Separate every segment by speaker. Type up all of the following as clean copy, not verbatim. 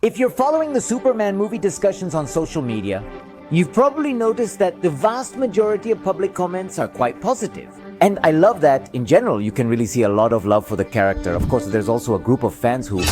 Speaker 1: If you're following the Superman movie discussions on social media, you've probably noticed that the vast majority of public comments are quite positive. And I love that, in general, you can really see a lot of love for the character. Of course, there's also a group of fans who...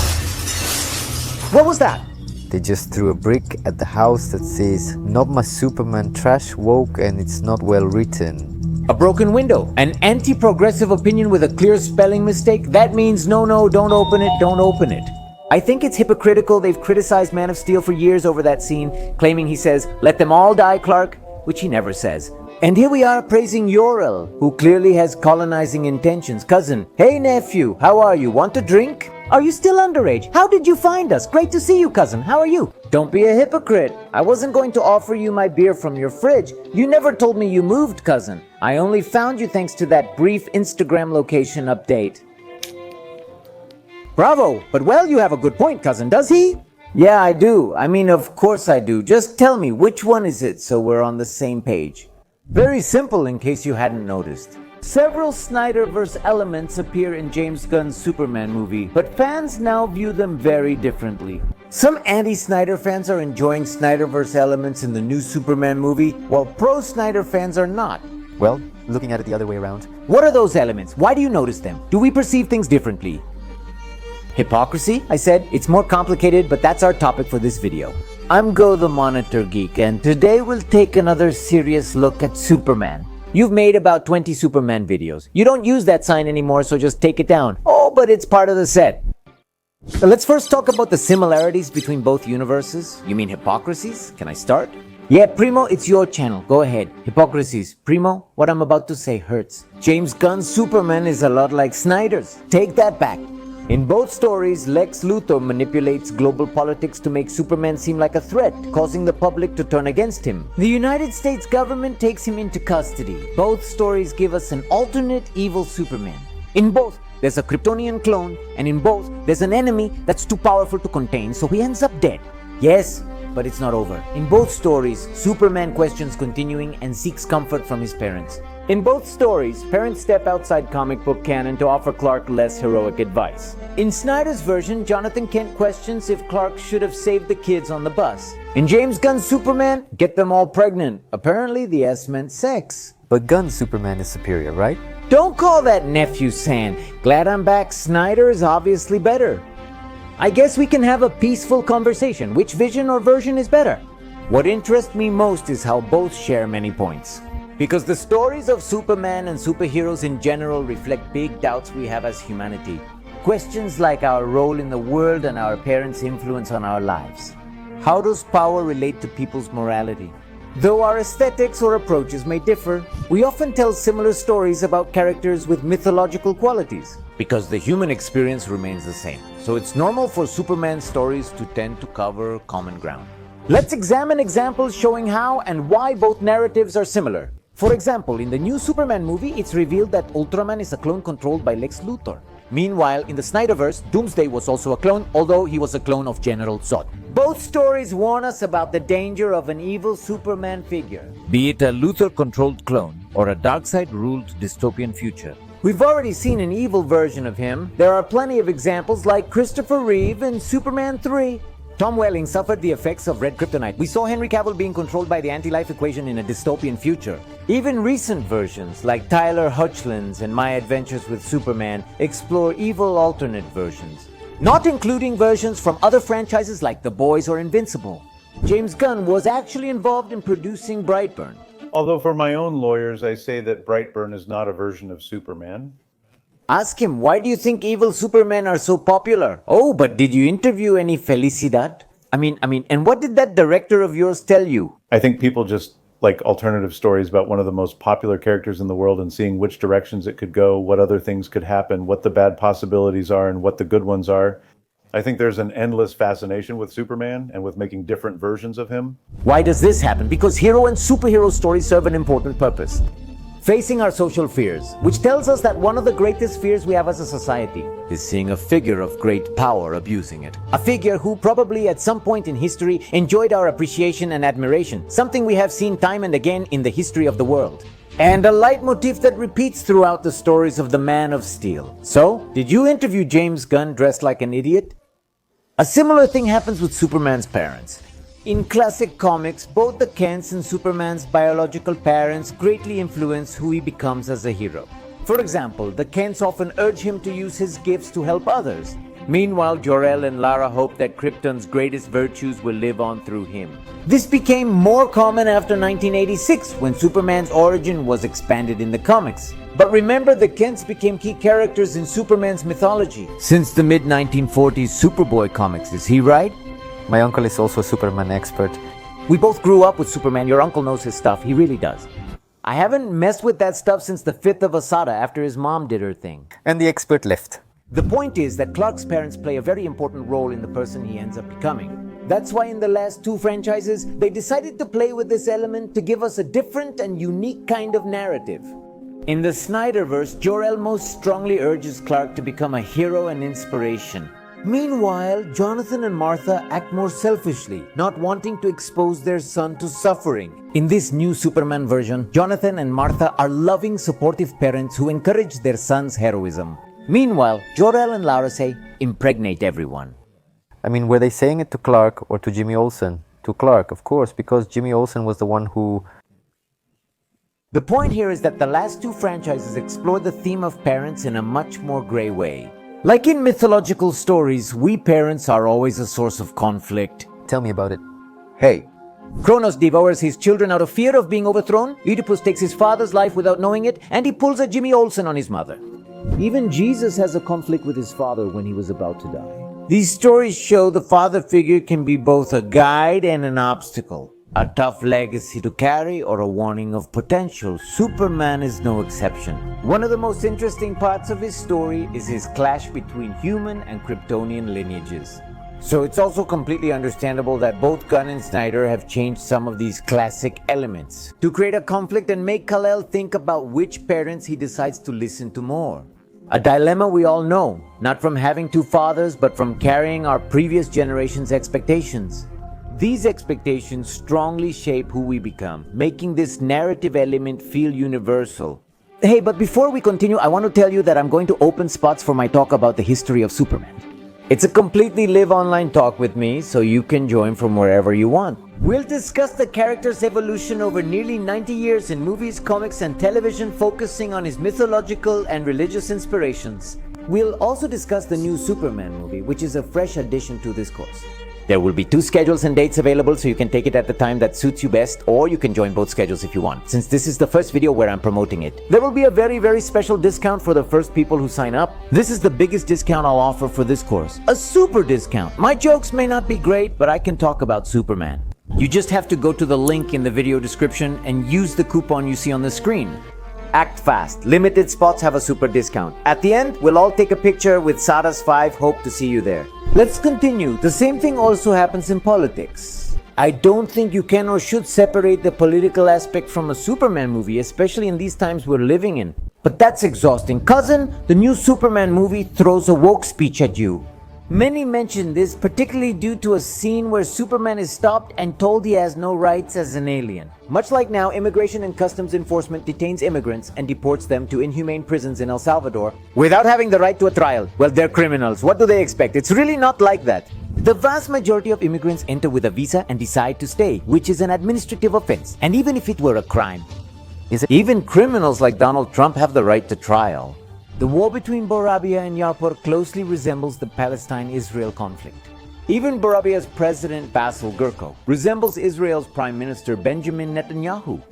Speaker 1: What was that?
Speaker 2: They just threw a brick at the house that says, "Not my Superman, trash, woke, and it's not well written."
Speaker 1: A broken window. An anti-progressive opinion with a clear spelling mistake? That means no, don't open it, don't open it. I think it's hypocritical. They've criticized Man of Steel for years over that scene, claiming he says, "Let them all die, Clark," which he never says. And here we are praising Yor-El, who clearly has colonizing intentions. Cousin, hey nephew, how are you? Want a drink? Are you still underage? How did you find us? Great to see you, cousin. How are you? Don't be a hypocrite. I wasn't going to offer you my beer from your fridge. You never told me you moved, cousin. I only found you thanks to that brief Instagram location update. Bravo, but well, you have a good point, cousin, does he? Yeah, I do. I mean, of course I do. Just tell me, which one is it so we're on the same page? Very simple in case you hadn't noticed. Several Snyderverse elements appear in James Gunn's Superman movie, but fans now view them very differently. Some anti-Snyder fans are enjoying Snyderverse elements in the new Superman movie, while pro-Snyder fans are not.
Speaker 2: Well, looking at it the other way around.
Speaker 1: What are those elements? Why do you notice them? Do we perceive things differently? Hypocrisy? I said, it's more complicated, but that's our topic for this video. I'm Go the Monitor Geek, and today we'll take another serious look at Superman. You've made about 20 Superman videos. You don't use that sign anymore, so just take it down. Oh, but it's part of the set. So let's first talk about the similarities between both universes. You mean hypocrisies? Can I start? Yeah, Primo, it's your channel. Go ahead. Hypocrisies. Primo, what I'm about to say hurts. James Gunn's Superman is a lot like Snyder's. Take that back. In both stories, Lex Luthor manipulates global politics to make Superman seem like a threat, causing the public to turn against him. The United States government takes him into custody. Both stories give us an alternate evil Superman. In both, there's a Kryptonian clone, and in both, there's an enemy that's too powerful to contain, so he ends up dead. Yes, but it's not over. In both stories, Superman questions continuing and seeks comfort from his parents. In both stories, parents step outside comic book canon to offer Clark less heroic advice. In Snyder's version, Jonathan Kent questions if Clark should have saved the kids on the bus. In James Gunn's Superman, get them all pregnant. Apparently, the S meant sex.
Speaker 2: But Gunn's Superman is superior, right?
Speaker 1: Don't call that nephew sand. Glad I'm back. Snyder is obviously better. I guess we can have a peaceful conversation. Which vision or version is better? What interests me most is how both share many points. Because the stories of Superman and superheroes in general reflect big doubts we have as humanity. Questions like our role in the world and our parents' influence on our lives. How does power relate to people's morality? Though our aesthetics or approaches may differ, we often tell similar stories about characters with mythological qualities. Because the human experience remains the same. So it's normal for Superman stories to tend to cover common ground. Let's examine examples showing how and why both narratives are similar. For example, in the new Superman movie, it's revealed that Ultraman is a clone controlled by Lex Luthor. Meanwhile, in the Snyderverse, Doomsday was also a clone, although he was a clone of General Zod. Both stories warn us about the danger of an evil Superman figure, be it a Luthor-controlled clone or a Darkseid-ruled dystopian future. We've already seen an evil version of him. There are plenty of examples like Christopher Reeve in Superman 3. Tom Welling suffered the effects of red kryptonite. We saw Henry Cavill being controlled by the anti-life equation in a dystopian future. Even recent versions, like Tyler Hoechlin's and My Adventures with Superman, explore evil alternate versions, not including versions from other franchises like The Boys or Invincible. James Gunn was actually involved in producing Brightburn.
Speaker 3: Although for my own lawyers, I say that Brightburn is not a version of Superman.
Speaker 1: Ask him, why do you think evil Supermen are so popular? Oh, but did you interview any Felicidad? I mean, and what did that director of yours tell you?
Speaker 3: I think people just like alternative stories about one of the most popular characters in the world and seeing which directions it could go, what other things could happen, what the bad possibilities are and what the good ones are. I think there's an endless fascination with Superman and with making different versions of him.
Speaker 1: Why does this happen? Because hero and superhero stories serve an important purpose. Facing our social fears, which tells us that one of the greatest fears we have as a society is seeing a figure of great power abusing it. A figure who probably at some point in history enjoyed our appreciation and admiration, something we have seen time and again in the history of the world. And a leitmotif that repeats throughout the stories of the Man of Steel. So, did you interview James Gunn dressed like an idiot? A similar thing happens with Superman's parents. In classic comics, both the Kents and Superman's biological parents greatly influence who he becomes as a hero. For example, the Kents often urge him to use his gifts to help others. Meanwhile, Jor-El and Lara hope that Krypton's greatest virtues will live on through him. This became more common after 1986, when Superman's origin was expanded in the comics. But remember, the Kents became key characters in Superman's mythology since the mid-1940s Superboy comics, is he right?
Speaker 2: My uncle is also a Superman expert.
Speaker 1: We both grew up with Superman. Your uncle knows his stuff, he really does. I haven't messed with that stuff since the 5th of Asada after his mom did her thing.
Speaker 2: And the expert left.
Speaker 1: The point is that Clark's parents play a very important role in the person he ends up becoming. That's why in the last 2 franchises, they decided to play with this element to give us a different and unique kind of narrative. In the Snyderverse, Jor-El most strongly urges Clark to become a hero and inspiration. Meanwhile, Jonathan and Martha act more selfishly, not wanting to expose their son to suffering. In this new Superman version, Jonathan and Martha are loving, supportive parents who encourage their son's heroism. Meanwhile, Jor-El and Lara say, impregnate everyone.
Speaker 2: I mean, were they saying it to Clark or to Jimmy Olsen? To Clark, of course, because Jimmy Olsen was the one who...
Speaker 1: The point here is that the last 2 franchises explore the theme of parents in a much more gray way. Like in mythological stories, we parents are always a source of conflict.
Speaker 2: Tell me about it.
Speaker 1: Hey, Kronos devours his children out of fear of being overthrown, Oedipus takes his father's life without knowing it, and he pulls a Jimmy Olsen on his mother. Even Jesus has a conflict with his father when he was about to die. These stories show the father figure can be both a guide and an obstacle, a tough legacy to carry or a warning of potential. Superman is no exception. One of the most interesting parts of his story is his clash between human and Kryptonian lineages. So it's also completely understandable that both Gunn and Snyder have changed some of these classic elements to create a conflict and make Kal-El think about which parents he decides to listen to more. A dilemma we all know, not from having 2 fathers, but from carrying our previous generation's expectations. These expectations strongly shape who we become, making this narrative element feel universal. Hey, but before we continue, I want to tell you that I'm going to open spots for my talk about the history of Superman. It's a completely live online talk with me, so you can join from wherever you want. We'll discuss the character's evolution over nearly 90 years in movies, comics, and television, focusing on his mythological and religious inspirations. We'll also discuss the new Superman movie, which is a fresh addition to this course. There will be 2 schedules and dates available, so you can take it at the time that suits you best, or you can join both schedules if you want, since this is the first video where I'm promoting it. There will be a very special discount for the first people who sign up. This is the biggest discount I'll offer for this course. A super discount. My jokes may not be great, but I can talk about Superman. You just have to go to the link in the video description and use the coupon you see on the screen. Act fast. Limited spots have a super discount. At the end, we'll all take a picture with Sada's 5. Hope to see you there. Let's continue. The same thing also happens in politics. I don't think you can or should separate the political aspect from a Superman movie, especially in these times we're living in. But that's exhausting. Cousin, the new Superman movie throws a woke speech at you. Many mention this, particularly due to a scene where Superman is stopped and told he has no rights as an alien. Much like now, Immigration and Customs Enforcement detains immigrants and deports them to inhumane prisons in El Salvador without having the right to a trial. Well, they're criminals. What do they expect? It's really not like that. The vast majority of immigrants enter with a visa and decide to stay, which is an administrative offense. And even if it were a crime, even criminals like Donald Trump have the right to trial. The war between Borabia and Yarpur closely resembles the Palestine-Israel conflict. Even Borabia's president, Basil Gurko, resembles Israel's Prime Minister Benjamin Netanyahu.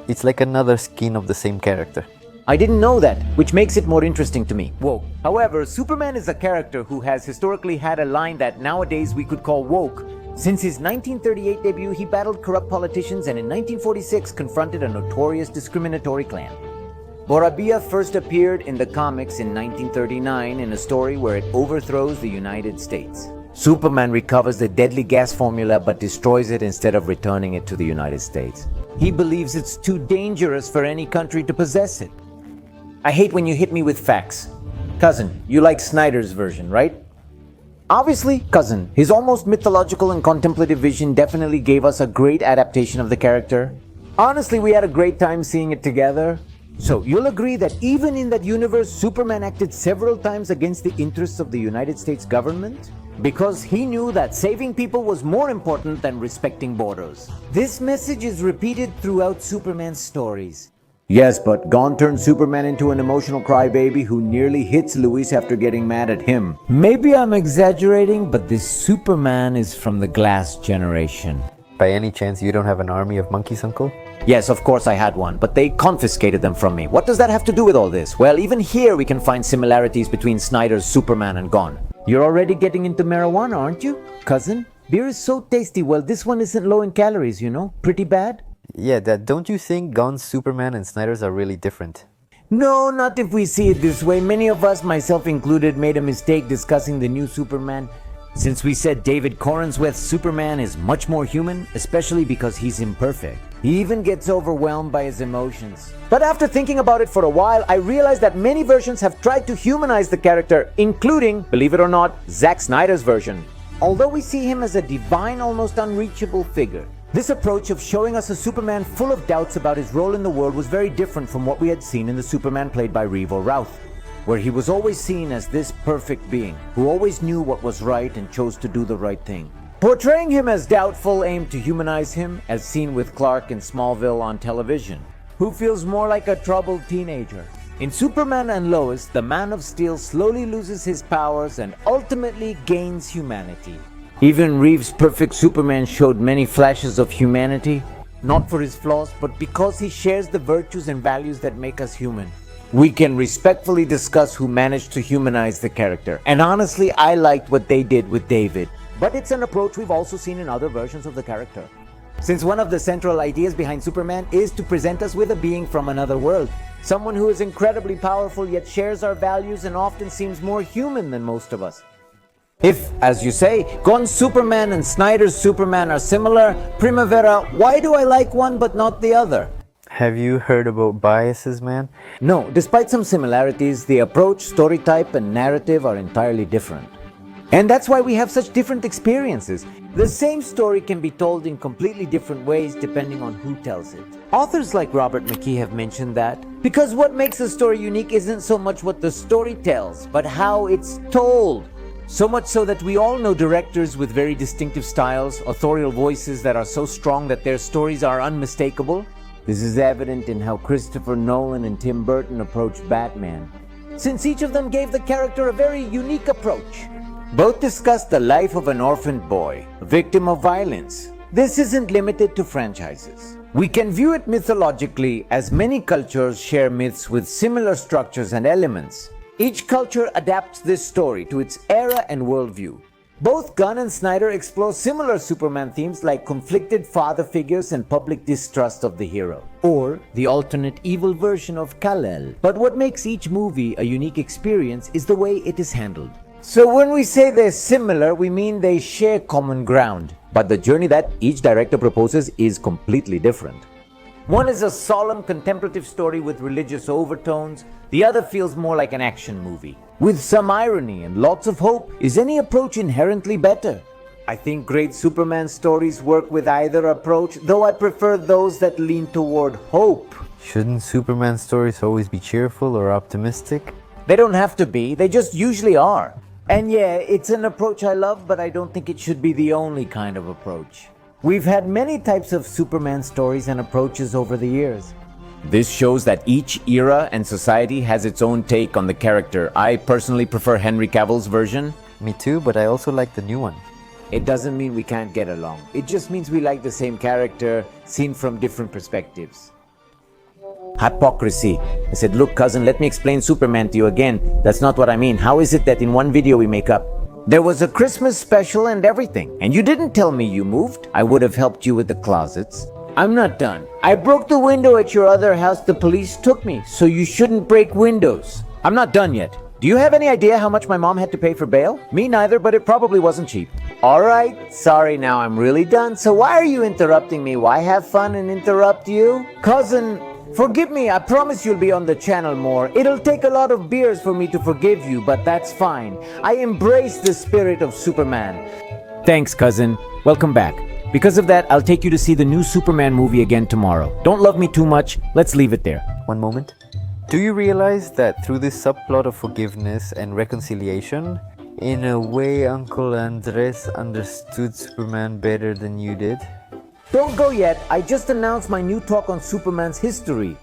Speaker 2: It's like another skin of the same character.
Speaker 1: I didn't know that, which makes it more interesting to me. Woke. However, Superman is a character who has historically had a line that nowadays we could call woke. Since his 1938 debut, he battled corrupt politicians and in 1946 confronted a notorious discriminatory clan. Borabia first appeared in the comics in 1939 in a story where it overthrows the United States. Superman recovers the deadly gas formula but destroys it instead of returning it to the United States. He believes it's too dangerous for any country to possess it. I hate when you hit me with facts. Cousin, you like Snyder's version, right? Obviously, cousin, his almost mythological and contemplative vision definitely gave us a great adaptation of the character. Honestly, we had a great time seeing it together. So, you'll agree that even in that universe, Superman acted several times against the interests of the United States government? because he knew that saving people was more important than respecting borders. This message is repeated throughout Superman's stories. Yes, but Gunn turned Superman into an emotional crybaby who nearly hits Lois after getting mad at him. Maybe I'm exaggerating, but this Superman is from the Glass generation.
Speaker 2: By any chance, you don't have an army of monkeys, Uncle?
Speaker 1: Yes, of course I had one, but they confiscated them from me. What does that have to do with all this? Well, even here we can find similarities between Snyder's Superman and Gunn. You're already getting into marijuana, aren't you, cousin? Beer is so tasty. Well, this one isn't low in calories, you know? Pretty bad?
Speaker 2: Yeah, Dad, don't you think Gunn's Superman and Snyder's are really different?
Speaker 1: No, not if we see it this way. Many of us, myself included, made a mistake discussing the new Superman. Since we said David Corensweth's Superman is much more human, especially because he's imperfect. He even gets overwhelmed by his emotions. But after thinking about it for a while, I realized that many versions have tried to humanize the character, including, believe it or not, Zack Snyder's version. Although we see him as a divine, almost unreachable figure. This approach of showing us a Superman full of doubts about his role in the world was very different from what we had seen in the Superman played by Revo Routh, where he was always seen as this perfect being, who always knew what was right and chose to do the right thing. Portraying him as doubtful aimed to humanize him, as seen with Clark in Smallville on television, who feels more like a troubled teenager. In Superman and Lois, the Man of Steel slowly loses his powers and ultimately gains humanity. Even Reeves' perfect Superman showed many flashes of humanity, not for his flaws, but because he shares the virtues and values that make us human. We can respectfully discuss who managed to humanize the character, and honestly, I liked what they did with David. But it's an approach we've also seen in other versions of the character. Since one of the central ideas behind Superman is to present us with a being from another world, someone who is incredibly powerful yet shares our values and often seems more human than most of us. If, as you say, Gunn's Superman and Snyder's Superman are similar, Primavera, why do I like one but not the other?
Speaker 2: Have you heard about biases, man?
Speaker 1: No, despite some similarities, the approach, story type, and narrative are entirely different. And that's why we have such different experiences. The same story can be told in completely different ways depending on who tells it. Authors like Robert McKee have mentioned that, because what makes a story unique isn't so much what the story tells, but how it's told. So much so that we all know directors with very distinctive styles, authorial voices that are so strong that their stories are unmistakable. This is evident in how Christopher Nolan and Tim Burton approached Batman, since each of them gave the character a very unique approach. Both discussed the life of an orphaned boy, a victim of violence. This isn't limited to franchises. We can view it mythologically, as many cultures share myths with similar structures and elements. Each culture adapts this story to its era and worldview. Both Gunn and Snyder explore similar Superman themes like conflicted father figures and public distrust of the hero, or the alternate evil version of Kal-El. But what makes each movie a unique experience is the way it is handled. So when we say they're similar, we mean they share common ground, but the journey that each director proposes is completely different. One is a solemn contemplative story with religious overtones. The other feels more like an action movie, with some irony and lots of hope. Is any approach inherently better? I think great Superman stories work with either approach, though I prefer those that lean toward hope.
Speaker 2: Shouldn't Superman stories always be cheerful or optimistic?
Speaker 1: They don't have to be, they just usually are. And yeah, it's an approach I love, but I don't think it should be the only kind of approach. We've had many types of Superman stories and approaches over the years. This shows that each era and society has its own take on the character. I personally prefer Henry Cavill's version.
Speaker 2: Me too, but I also like the new one.
Speaker 1: It doesn't mean we can't get along. It just means we like the same character, seen from different perspectives. Hypocrisy. I said, look cousin, let me explain Superman to you again. That's not what I mean. How is it that in one video we make up? There was a Christmas special and everything, and you didn't tell me you moved. I would have helped you with the closets. I'm not done. I broke the window at your other house. The police took me, so you shouldn't break windows. I'm not done yet. Do you have any idea how much my mom had to pay for bail? Me neither, but it probably wasn't cheap. Alright, sorry, now I'm really done. So why are you interrupting me? Why have fun and interrupt you? Cousin, forgive me, I promise you'll be on the channel more. It'll take a lot of beers for me to forgive you, but that's fine. I embrace the spirit of Superman. Thanks, cousin. Welcome back. Because of that, I'll take you to see the new Superman movie again tomorrow. Don't love me too much, let's leave it there.
Speaker 2: One moment. Do you realize that through this subplot of forgiveness and reconciliation, In a way, Uncle Andres understood Superman better than you did.
Speaker 1: Don't go yet, I just announced my new talk on Superman's history.